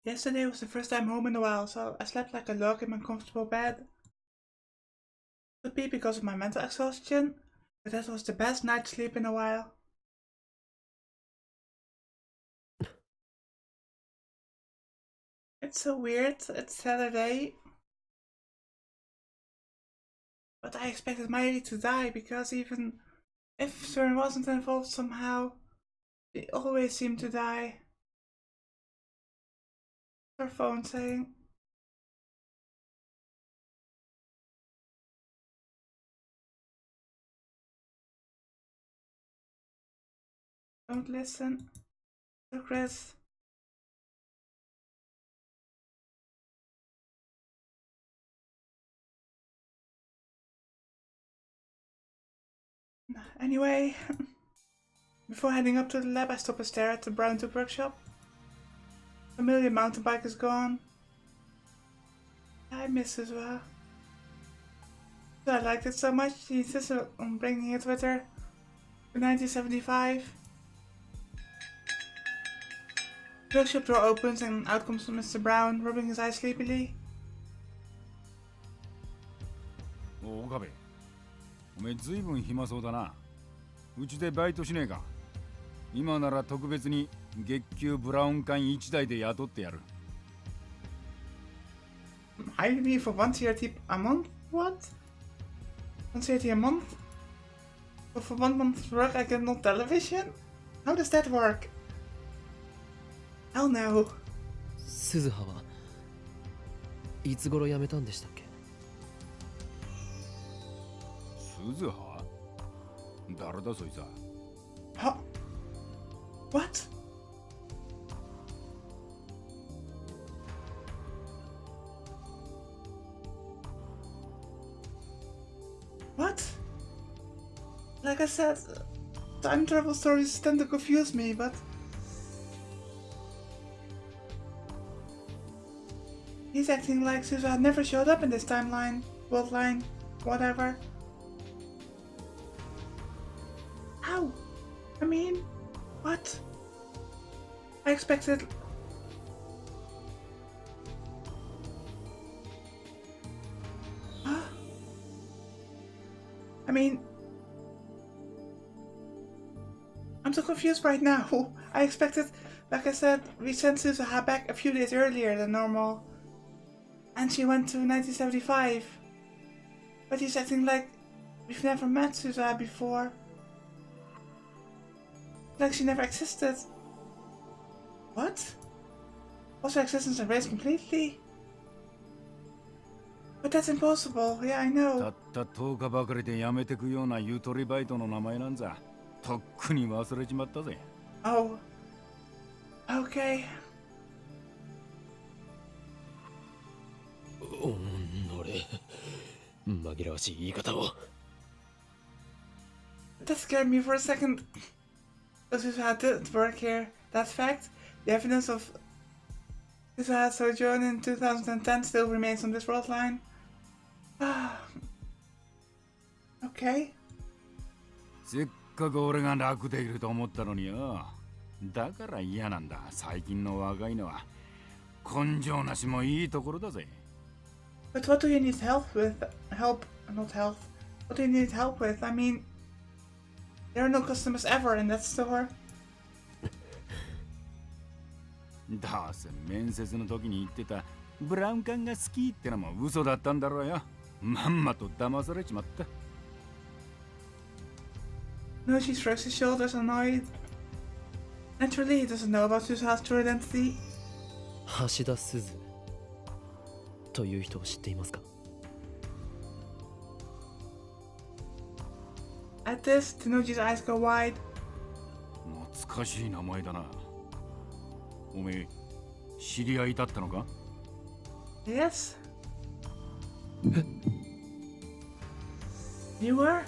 Yesterday was the first time home in a while, so I slept like a log in my comfortable bed. Could be because of my mental exhaustion, but that was the best night's sleep in a while. It's so weird, it's Saturday. But I expected Miley to die because even if Søren wasn't involved somehow, they always seem to die. Her phone saying. Don't listen. So Chris. Anyway, before heading up to the lab, I stop and stare at the brown tube workshop. Familiar mountain bike is gone. I miss Suzuha. I liked it so much, she insisted on bringing it with her in 1975. The workshop door opens and out comes Mr. Brown, rubbing his eyes sleepily. お岡部、おめえずいぶん暇そうだな。うちでバイトしねえか。今なら特別に月給ブラウン管1台で雇ってやる。Hire me for 1 a month? What? 1 a month? But for 1 month's work I get no television? How does that work? Hell no. 鈴葉はいつ頃辞めたんでしたっけ？鈴葉？誰だそいつは。Huh? What? What? Like I said, time travel stories tend to confuse me, but he's acting like Suzuha never showed up in this timeline, worldline, whatever. How? I mean, what? I expected... Huh? I mean... I'm so confused right now. I expected, like I said, we sent Suzuha back a few days earlier than normal. And she went to 1975. But he's acting like we've never met Suzuha before. Like she never existed. What? Was her existence erased completely? But that's impossible, yeah, I know. たった10日ばかりで辞めてくようなゆとりバイトの名前なんざとっくに忘れちまったぜ。Oh. Okay. おのれ紛らわしい言い方を。That scared me for a second. Suzuha didn't work here. That fact, the evidence of Suzuha's sojourn in 2010 still remains on this world line. Okay. せっかく俺が楽できると思ったのによ。だから嫌なんだ。最近の若いのは根性なしもいいところだぜ。But what do you need help with? Not health. What do you need help with? I mean, there are no customers ever in that store. どうせ面接の時に言ってたブラウン管が好きってのも嘘だったんだろうよ。まんまと騙されちまった。No, she shrugs his shoulders, annoyed. Naturally, he doesn't know about Suzuha's true identity. 橋田鈴という人を知っていますか？ At this, Tenoji's eyes go wide. 懐かしい名前だな。おめえ、知り合いだったのか？ Yes. You were?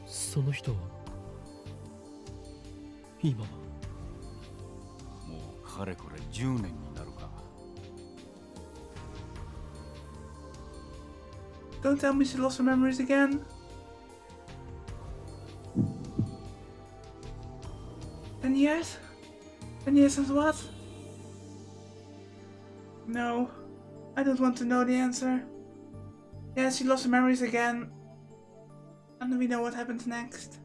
その人は今はもうかれこれ10年になるか。Don't tell me she lost her memories again. 10 years? 10 years since what? No, I don't want to know the answer. Yeah, she lost her memories again. And we know what happens next.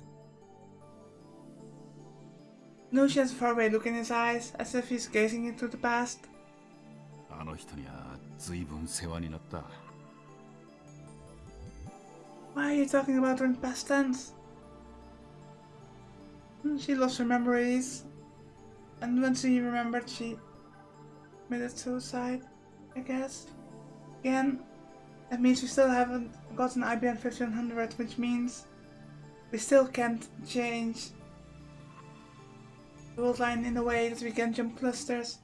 No, she has a faraway look in his eyes, as if he's gazing into the past. あの人には随分世話になった。Why are you talking about her in past tense? She lost her memories. And when she remembered, she committed suicide, I guess. Again, that means we still haven't gotten IBM 1500, which means we still can't change the worldline in a way that we can jump clusters,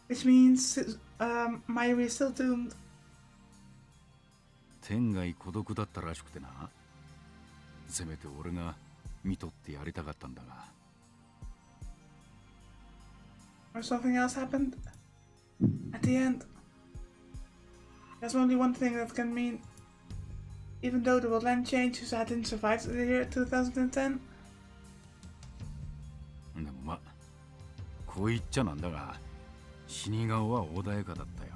which means Mayuri is still doomed. 天涯孤独だったらしくてな。せめて俺が見とってやりたかったんだが。Or something else happened at the end. There's only one thing that can mean, even though the worldline changed, Suzuha didn't survive the year 2010. でもまあ、こう言っちゃなんだが、死に顔は穏やかだったよ。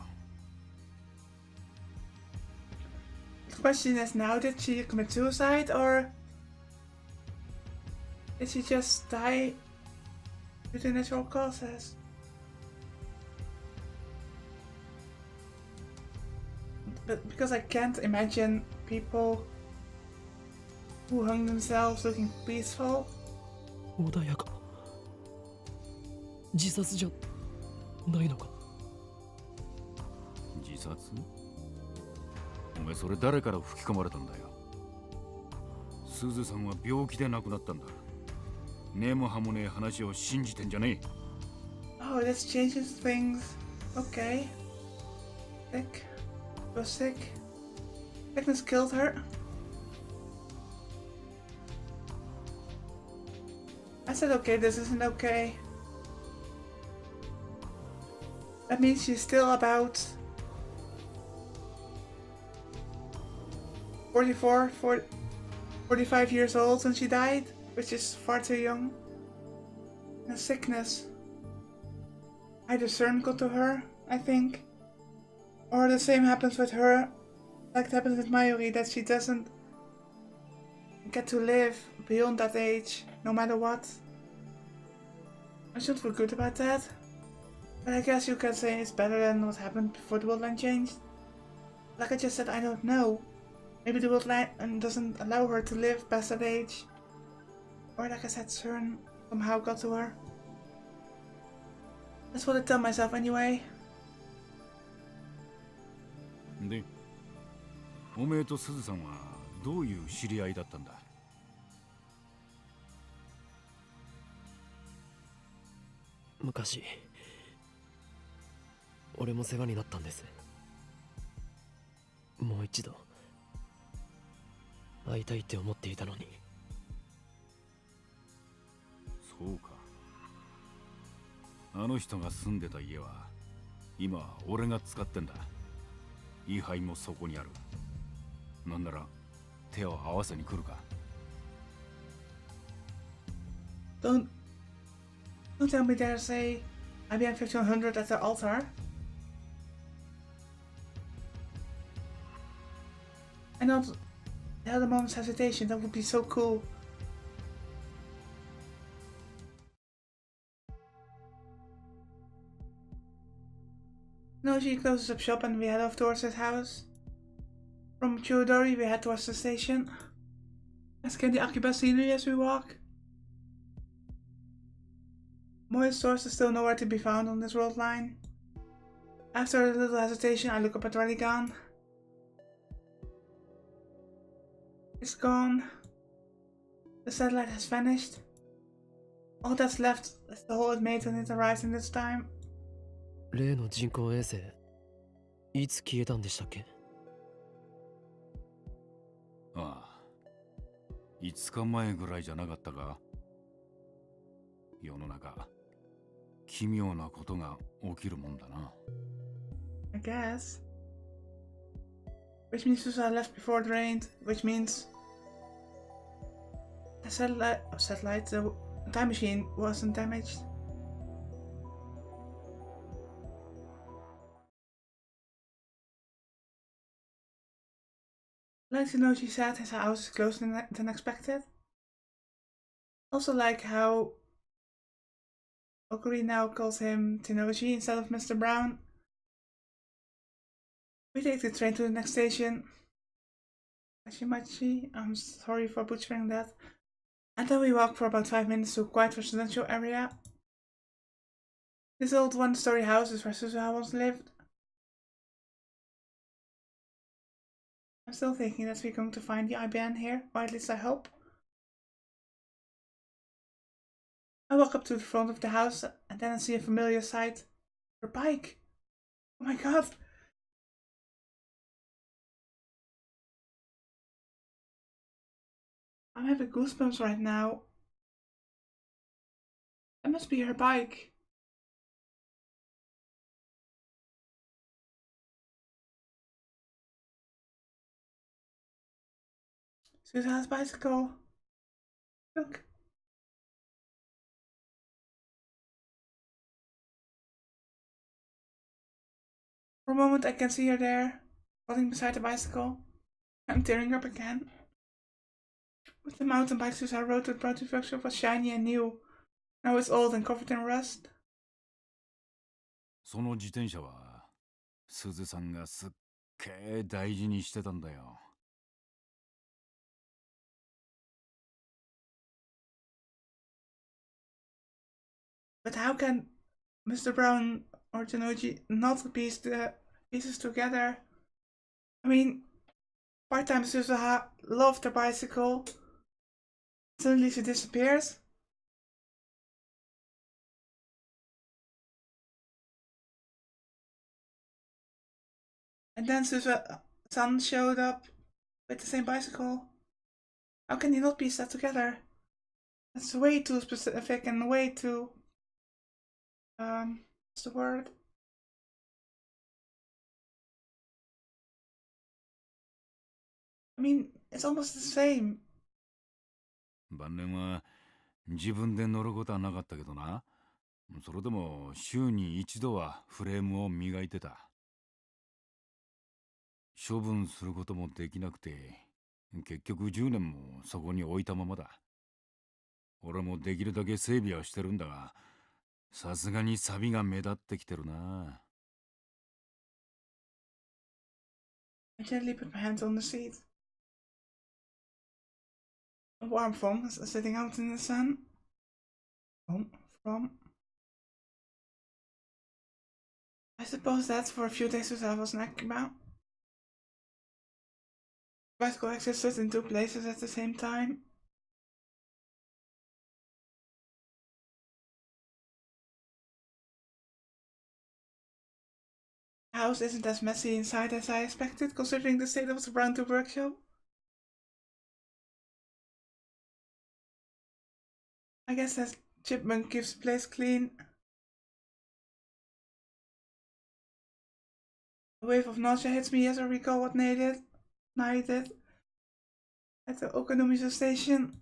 The question is now, did she commit suicide or did she just die due to natural causes? But because I can't imagine people who hung themselves looking peaceful. 穏やか。自殺じゃないのか。自殺？お前それ誰から吹き込まれたんだよ。すずさんは病気で亡くなったんだ。根も葉もねえ話を信じてんじゃねえ。Oh, this changes things. Okay. Sick. Was sick. Sickness killed her. I said okay, this isn't okay. That means she's still about 45 years old when she died, which is far too young. And sickness. Either CERN got to her, I think. Or the same happens with her, like it happens with Mayuri, that she doesn't get to live beyond that age, no matter what. I should feel good about that. But I guess you can say it's better than what happened before the worldline changed. Like I just said, I don't know. Maybe the worldline doesn't allow her to live past that age. Or like I said, CERN somehow got to her. That's what I tell myself anyway. で、おめえとすずさんはどういう知り合いだったんだ？昔、俺も世話になったんです。もう一度会いたいって思っていたのに。そうか。あの人が住んでた家は今は俺が使ってんだ。位牌もそこにある。なんなら手を合わせに来るか。Don't tell me there's a IBM 1500 at the altar. I know they had a moment's hesitation, that would be so cool. No, she closes up shop and we head off towards his house. From Chiodori we head towards the station. Scan the Akiba scenery as we walk. Moe's source is still nowhere to be found on this world line. After a little hesitation, I look up at Radigan. It's gone. The satellite has vanished. All that's left is the hole it made when it arrived in this time. 例の人工衛星、いつ消えたんでしたっけ？ああ、5日前ぐらいじゃなかったか。世の中、奇妙なことが起きるもんだな。I guess. Which means Suzuha left before it rained, which means the the time machine wasn't damaged. Like to know she said his house is closer than expected. Also like how Okuri now calls him Tenoji instead of Mr. Brown. We take the train to the next station. Kashimachi, I'm sorry for butchering that. And then we walk for about 5 minutes to a quiet residential area. This old one-story house is where Suzuha once lived. I'm still thinking that we're going to find the IBAN here, or at least I hope. I walk up to the front of the house and then I see a familiar sight. Her bike! Oh my god! I'm having goosebumps right now. That must be her bike. Suzuha's bicycle. Look. For a moment I can see her there, running beside the bicycle. I'm tearing up again. With the mountain bike Suzuha rode to the Brown workshop was shiny and new. Now it's old and covered in rust. その自転車は鈴さんがすっげえ大事にしてたんだよ。But how can Mr. Brown or Tenoji not piece the pieces together? I mean, part-time Suzuha loved the bicycle. Suddenly she disappears. And then Suzuha-san showed up with the same bicycle. How can he not piece that together? That's way too specific and way too... what's the word? I mean, it's almost the same. 晩年は自分で乗ることはなかったけどな。それでも週に一度はフレームを磨いてた。処分することもできなくて、結局10年もそこに置いたままだ。俺もできるだけ整備はしてるんだが、さすがに錆が目立ってきてるな。I gently put my hands on the seat. A warm foam is sitting out in the sun. From? I suppose that's for a few days Suzuha was nagging about. The bicycle existed in two places at the same time. The house isn't as messy inside as I expected, considering the state of the Brown Tube workshop. I guess that chipmunk keeps the place clean. A wave of nausea hits me as I recall what Nai did at the Okonomizu station.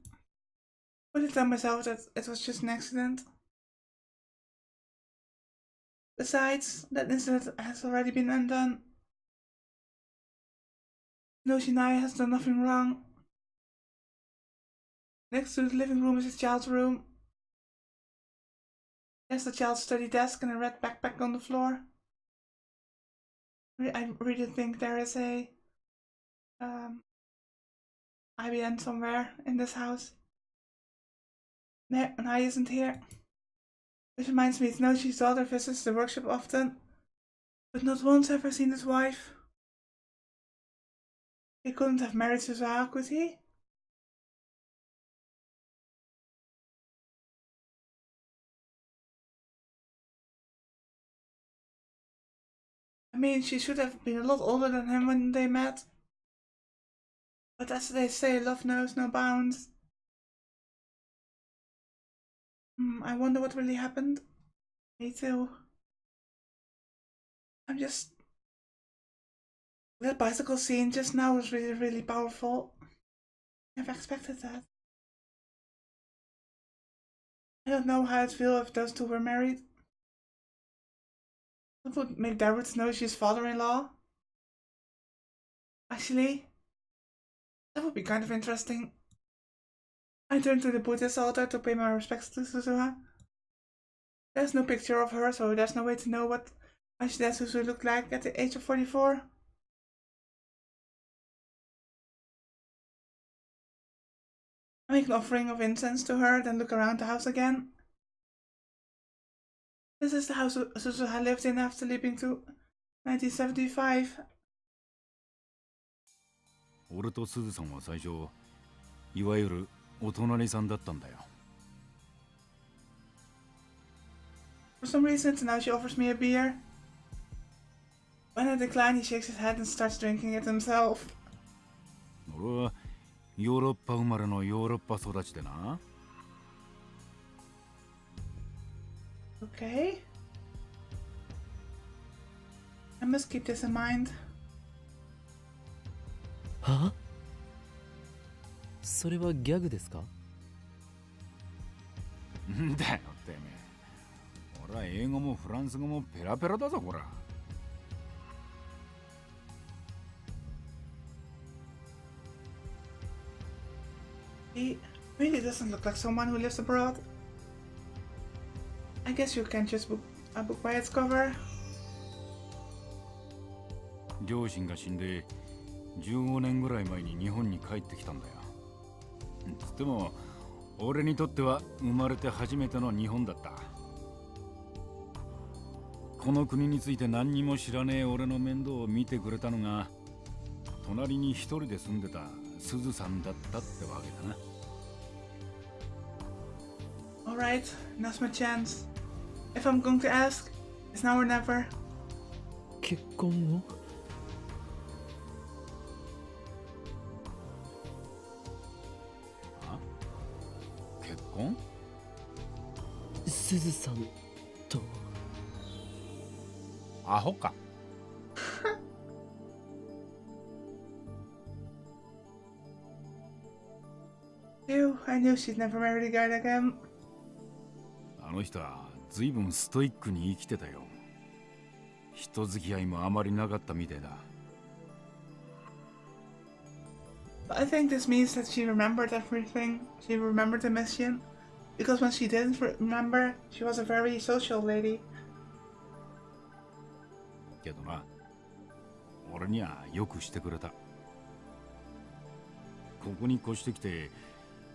I would tell myself that it was just an accident. Besides, that incident has already been undone. Noshinai has done nothing wrong. Next to the living room is a child's room. There's the child's study desk and a red backpack on the floor. I really think there is a IBN somewhere in this house. No, Nai isn't here. Which reminds me, Noshi's daughter visits the workshop often, but not once have I seen his wife. He couldn't have married Suzuha, could he? I mean, she should have been a lot older than him when they met. But as they say, love knows no bounds. I wonder what really happened. Me too. I'm just... That bicycle scene just now was really, really powerful. Never expected that. I don't know how I'd feel if those two were married. That would make Darwood know she's father-in-law. Actually, That would be kind of interesting. I turned to the Buddhist altar to pay my respects to Suzuha. There's no picture of her, so there's no way to know what Ashida Suzu looked like at the age of 44. I make an offering of incense to her, then look around the house again. This is the house Suzuha lived in after leaving to 1975. 俺とすずさんは最初いわゆるお隣さんだったんだよ。 For some reason, now she offers me a beer. When I decline, he shakes his head and starts drinking it himself. 俺はヨーロッパ生まれのヨーロッパ育ちでな。 Okay. I must keep this in mind. は？それはギャグですか？んだよてめえ。俺は英語もフランス語もペラペラだぞこら。 He really doesn't look like someone who lives abroad. I guess you can't just book a book by its cover. 両親が死んで15年ぐらい前に日本に帰ってきたんだよ。つっても俺にとっては生まれて初めての日本だった。この国について何にも知らねえ俺の面倒を見てくれたのが隣に一人で住んでたすずさんだったってわけだな。 Alright, now's my chance. If I'm going to ask, it's now or never. 結婚を？あ？結婚？すずさんと。アホか。Ew, I knew she'd never marry a guy like him. あの人は随分ストイックに生きてたよ。人付き合いもあまりなかったみたいだ。 But I think this means that she remembered everything. She remembered the mission. Because when she didn't remember, she was a very social lady. けどな、俺にはよくしてくれた。ここに越してきて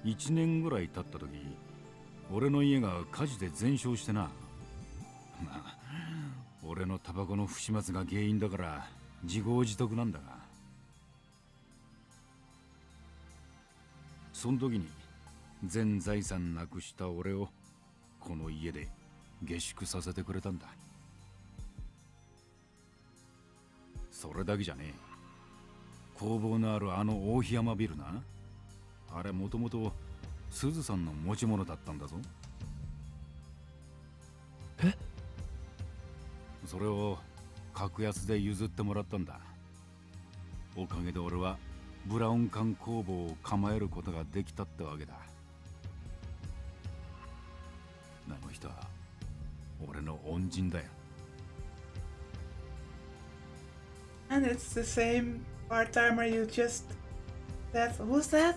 1年ぐらい経った時、俺の家が火事で全焼してな。まあ、俺のタバコの不始末が原因だから自業自得なんだが、その時に全財産なくした俺をこの家で下宿させてくれたんだ。それだけじゃねえ。工房のあるあの大檜山ビルな、あれもともとすずさんの持ち物だったんだぞ。え？それを格安で譲ってもらったんだ。おかげで俺はブラウン管工房を構えることができたってわけだ。あの人は俺の恩人だよ。 And it's the same part-timer you just said. Who's that?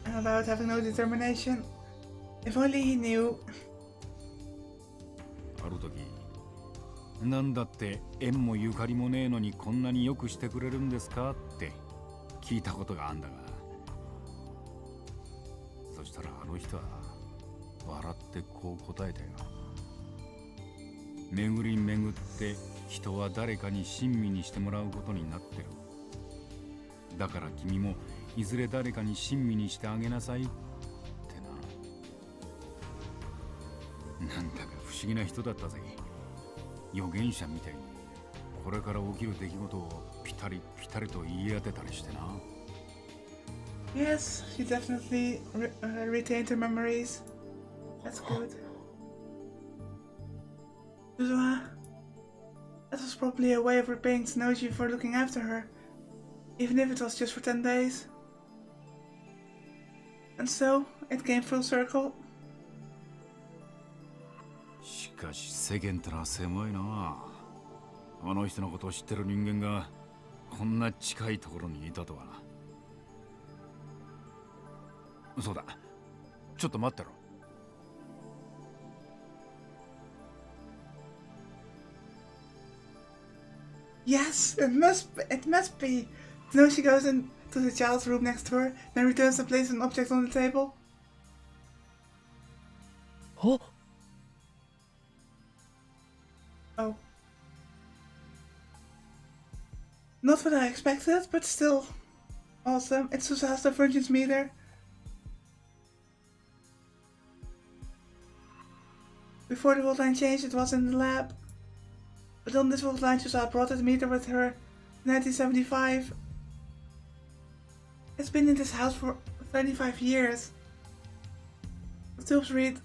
And about having no determination. If only he knew. ある時、なんだって縁もゆかりもねえのにこんなによくしてくれるんですかって聞いたことがあんだが、そしたらあの人は笑ってこう答えたよ。巡り巡って人は誰かに親身にしてもらうことになってる。だから君もいずれ誰かに親身にしてあげなさいってな。なんだか不思議な人だったぜ。預言者みたいにこれから起きる出来事をピタリピタリと言い当てたりしてな。 Yes, she definitely retained her memories. That's good. Suzuha, that was probably a way of repaying Tsunoji for looking after her, even if it was just for 10 days. And so, it came full circle. しかし世間ってのは狭いな。あの人のことを知ってる人間がこんな近いところにいたとは。そうだ。ちょっと待ってろ。Yes, it must be. No, she goes into the child's room next to her, then returns and places an object on the table. あ Oh. Not what I expected, but still awesome. It's Suzuha's divergence meter. Before the worldline changed, it was in the lab. But on this worldline, Suzuha brought the meter with her in 1975. It's been in this house for 35 years. The tubes read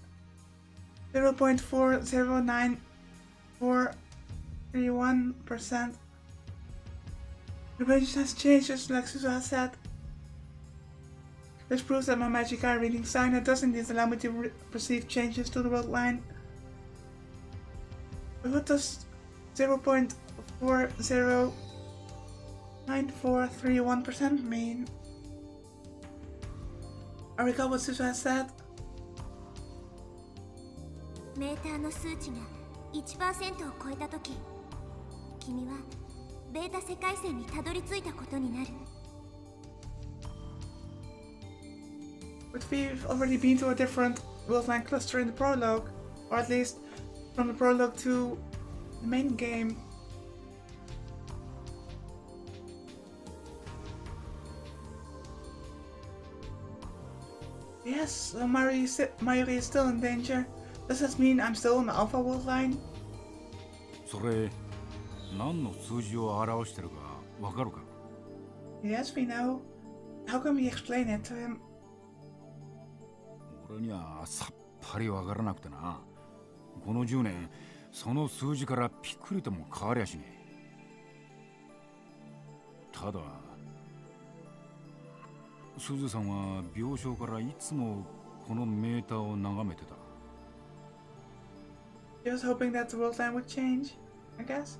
0.409431%. The range has changed, just like Suzuha said. This proves that my magic eye reading signer does indeed allow me to perceive changes to the world line. But what does 0.409431% mean? I recall what Suzuha said. メーターの数値が 1% を超えたとき、君はベータ世界線にたどり着いたことになる。But we've already been to a different worldline cluster in the prologue, or at least from the prologue to the main game. Yes, so Mayuri is still in danger. Does that mean I'm still in the Alpha worldline? それ、何の数字を表してるかわかるか？ Yes, we know. How can we explain it to him? 俺にはさっぱりわからなくてな。この10年、その数字からピクリとも変わりゃしねえ。ただ、すずさんは病床からいつもこのメーターを眺めてた。He was hoping that the world line would change, I guess.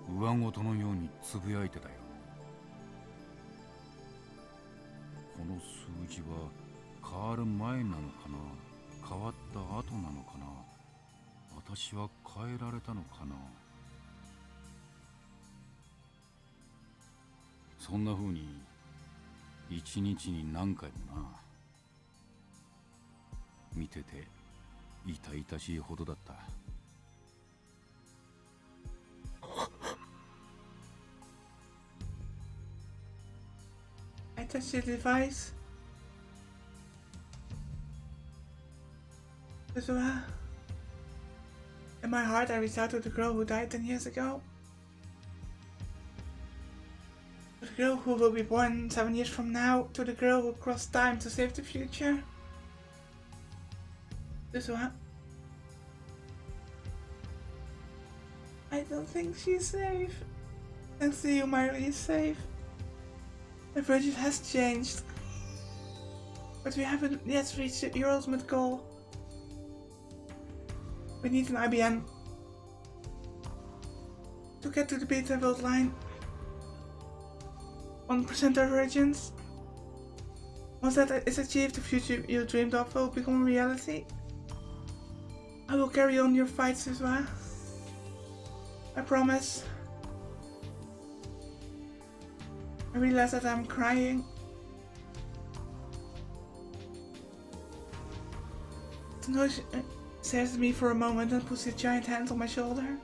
上ごとのようにつぶやいてたよ。この数字は変わる前なのかな、変わった後なのかな、私は変えられたのかな。そんな風に一日に何回もな。見てて痛々しいほどだった。I touched the device. Suzuha. In my heart, I reached out to the girl who died 10 years ago. To the girl who will be born 7 years from now. To the girl who crossed time to save the future. Suzuha. I don't think she's safe. Thanks to you, Mayuri is safe. The virgin has changed. But we haven't yet reached your ultimate goal. We need an IBM to get to the beta world line. 1% divergence. Once that is achieved, the future you dreamed of will become a reality. I will carry on your fight, Suzuha. I promise. I realize that I'm crying. Tanoshi stares at me for a moment and puts his giant hand on my shoulder.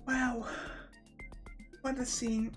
Wow. What a scene.